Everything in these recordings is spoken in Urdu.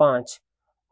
5,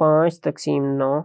5/9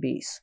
20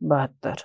72।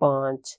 5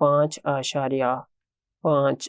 5.5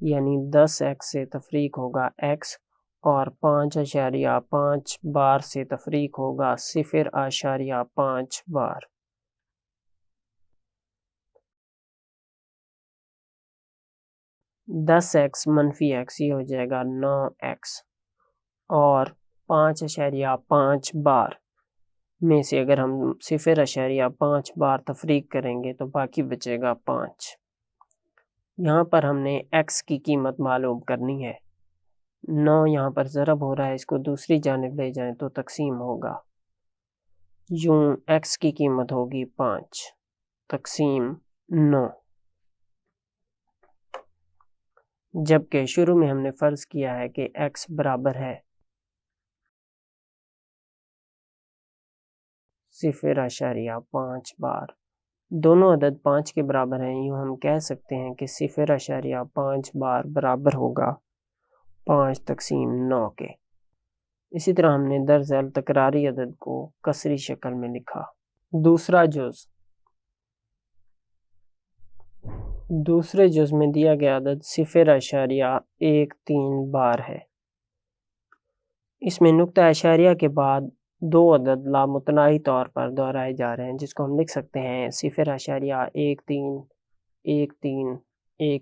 یعنی 10x سے تفریق ہوگا x اور 5.5 بار سے تفریق ہوگا 0.5 بار۔ 10x منفی x یہ ہو جائے گا 9x اور 5.5 بار میں سے اگر ہم 0.5 بار تفریق کریں گے تو باقی بچے گا 5۔ یہاں پر ہم نے x کی قیمت معلوم کرنی ہے۔ 9 یہاں پر ضرب ہو رہا ہے، اس کو دوسری جانب لے جائیں تو تقسیم ہوگا، یوں x کی قیمت ہوگی 5 تقسیم 9۔ جبکہ شروع میں ہم نے فرض کیا ہے کہ x برابر ہے 0.5 بار، دونوں عدد 5 کے برابر ہیں، یوں ہم کہہ سکتے ہیں کہ 0.5 بار برابر ہوگا 5 تقسیم 9 کے۔ اسی طرح ہم نے در ذیل تکراری عدد کو کسری شکل میں لکھا۔ دوسرے جز میں دیا گیا عدد 0.13 بار ہے۔ اس میں نقطہ اشاریہ کے بعد دو عدد لامتناہی طور پر دہرائے جا رہے ہیں، جس کو ہم لکھ سکتے ہیں 0.13 13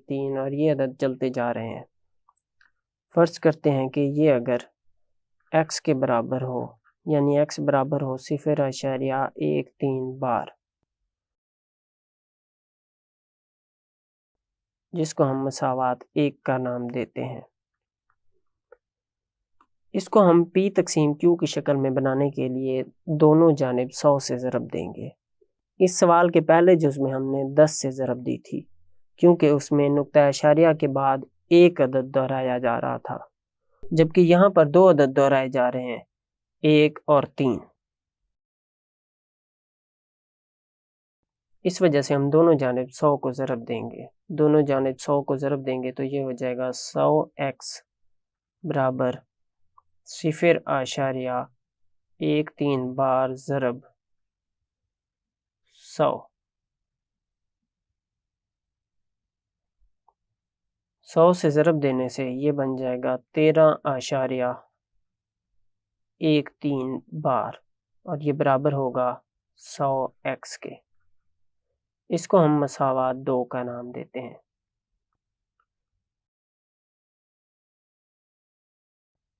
13 اور یہ عدد چلتے جا رہے ہیں۔ فرض کرتے ہیں کہ یہ اگر x کے برابر ہو، یعنی x برابر ہو 0.13 بار، جس کو ہم مساوات 1 کا نام دیتے ہیں۔ اس کو ہم p تقسیم q کی شکل میں بنانے کے لیے دونوں جانب 100 سے ضرب دیں گے۔ اس سوال کے پہلے جز میں ہم نے 10 سے ضرب دی تھی، کیونکہ اس میں نقطہ اشاریہ کے بعد ایک عدد دہرایا جا رہا تھا، جبکہ یہاں پر دو عدد دہرائے جا رہے ہیں، 1 اور 3۔ اس وجہ سے ہم دونوں جانب 100 کو ضرب دیں گے۔ دونوں جانب 100 کو ضرب دیں گے تو یہ ہو جائے گا 100x برابر 0.13 بار ضرب 100۔ 100 سے ضرب دینے سے یہ بن جائے گا 13.13 بار اور یہ برابر ہوگا 100x کے۔ اس کو ہم مساوات 2 کا نام دیتے ہیں۔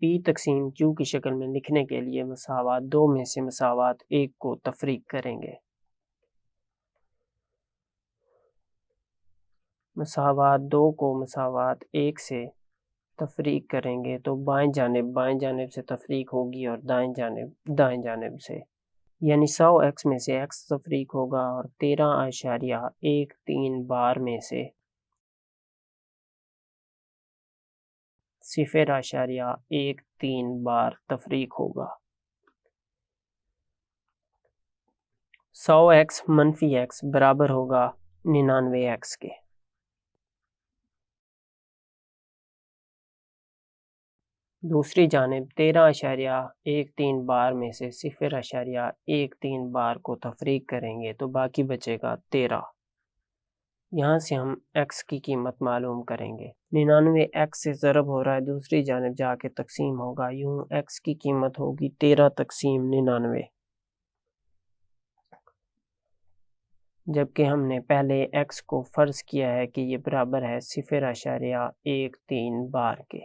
p تقسیم q کی شکل میں لکھنے کے لیے مساوات 2 میں سے مساوات 1 کو تفریق کریں گے۔ مساوات 2 کو مساوات 1 سے تفریق کریں گے تو بائیں جانب سے تفریق ہوگی اور دائیں جانب سے، یعنی 100x میں سے x تفریق ہوگا اور 13.13 بار میں سے 0.13 بار تفریق ہوگا۔ 100x منفی x برابر ہوگا 99x کے۔ دوسری جانب 13.13 بار میں سے 0.13 بار کو تفریق کریں گے تو باقی بچے گا 13۔ یہاں سے ہم x کی قیمت معلوم کریں گے۔ 99x سے ضرب ہو رہا ہے، دوسری جانب جا کے تقسیم ہوگا، یوں x کی قیمت ہوگی 13 تقسیم 99۔ جبکہ ہم نے پہلے x کو فرض کیا ہے کہ یہ برابر ہے 0.13 بار کے۔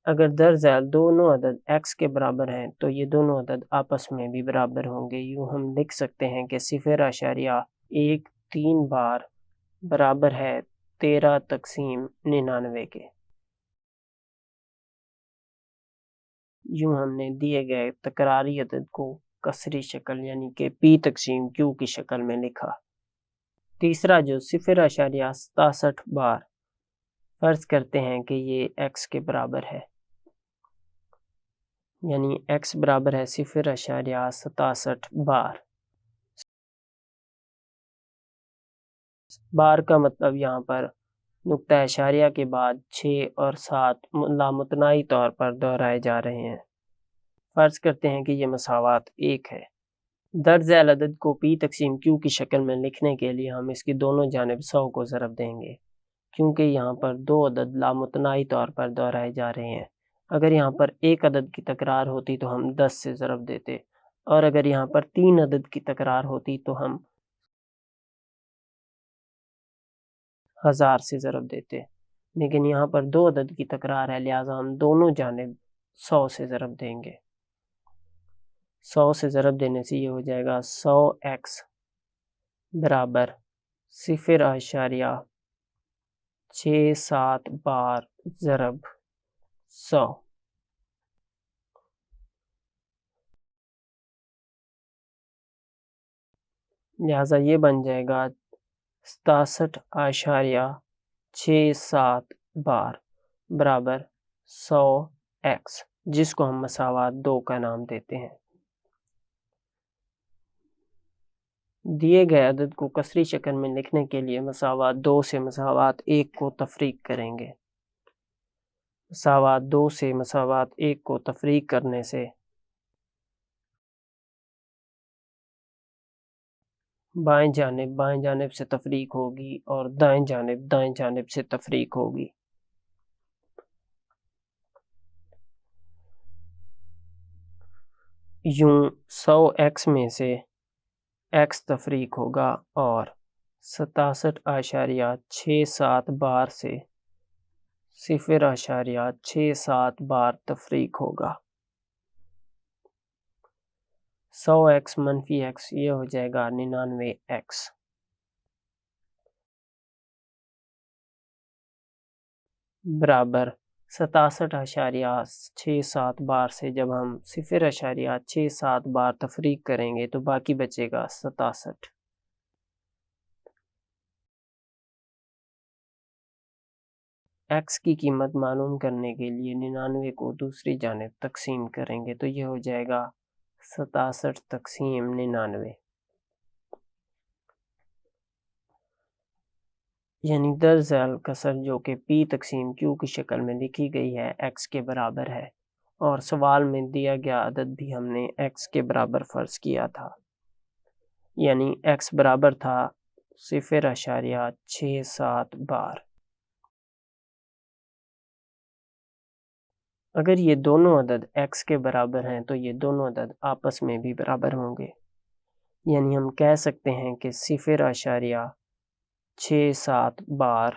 اگر در ذیل دونوں عدد x کے برابر ہیں تو یہ دونوں عدد آپس میں بھی برابر ہوں گے، یوں ہم لکھ سکتے ہیں کہ 0.13 بار برابر ہے 13 تقسیم 99 کے۔ یوں ہم نے دیے گئے تکراری عدد کو کسری شکل یعنی کہ p تقسیم q کی شکل میں لکھا۔ تیسرا جو 0.67 بار، فرض کرتے ہیں کہ یہ x کے برابر ہے، یعنی x برابر ہے 0.67 بار۔ بار کا مطلب یہاں پر نقطہ اشاریہ کے بعد 6 اور 7 لامتناہی طور پر دہرائے جا رہے ہیں۔ فرض کرتے ہیں کہ یہ مساوات 1 ہے۔ درج ذیل عدد کو پی تقسیم کیو کی شکل میں لکھنے کے لیے ہم اس کی دونوں جانب 100 کو ضرب دیں گے، کیونکہ یہاں پر دو عدد لامتناہی طور پر دہرائے جا رہے ہیں۔ اگر یہاں پر ایک عدد کی تکرار ہوتی تو ہم 10 سے ضرب دیتے، اور اگر یہاں پر 3 عدد کی تکرار ہوتی تو ہم 1000 سے ضرب دیتے، لیکن یہاں پر دو عدد کی تکرار ہے، لہٰذا ہم دونوں جانب 100 سے ضرب دیں گے۔ 100 سے ضرب دینے سے یہ ہو جائے گا 100x برابر 0.67 بار ضرب 100۔ لہٰذا یہ بن جائے گا 67.67 بار برابر 100x، جس کو ہم مساوات 2 کا نام دیتے ہیں۔ دیے گئے عدد کو کسری شکل میں لکھنے کے لیے مساوات 2 سے مساوات 1 کو تفریق کریں گے۔ مساوات 2 سے مساوات 1 کو تفریق کرنے سے بائیں جانب سے تفریق ہوگی اور دائیں جانب سے تفریق ہوگی۔ یوں 100x میں سے x تفریق ہوگا اور 67.67 بار سے 0.67 بار تفریق ہوگا۔ 100x منفی x یہ ہو جائے گا 99x برابر 67.67 بار سے جب ہم 0.67 بار تفریق کریں گے تو باقی بچے گا 67۔ x کی قیمت معلوم کرنے کے لیے 99 کو دوسری جانب تقسیم کریں گے تو یہ ہو جائے گا 67 تقسیم 99، یعنی درج ذیل کسر جو کہ پی تقسیم کیو کی شکل میں لکھی گئی ہے x کے برابر ہے، اور سوال میں دیا گیا عدد بھی ہم نے x کے برابر فرض کیا تھا، یعنی x برابر تھا 0.67 بار۔ اگر یہ دونوں عدد x کے برابر ہیں تو یہ دونوں عدد آپس میں بھی برابر ہوں گے، یعنی ہم کہہ سکتے ہیں کہ 0.67 بار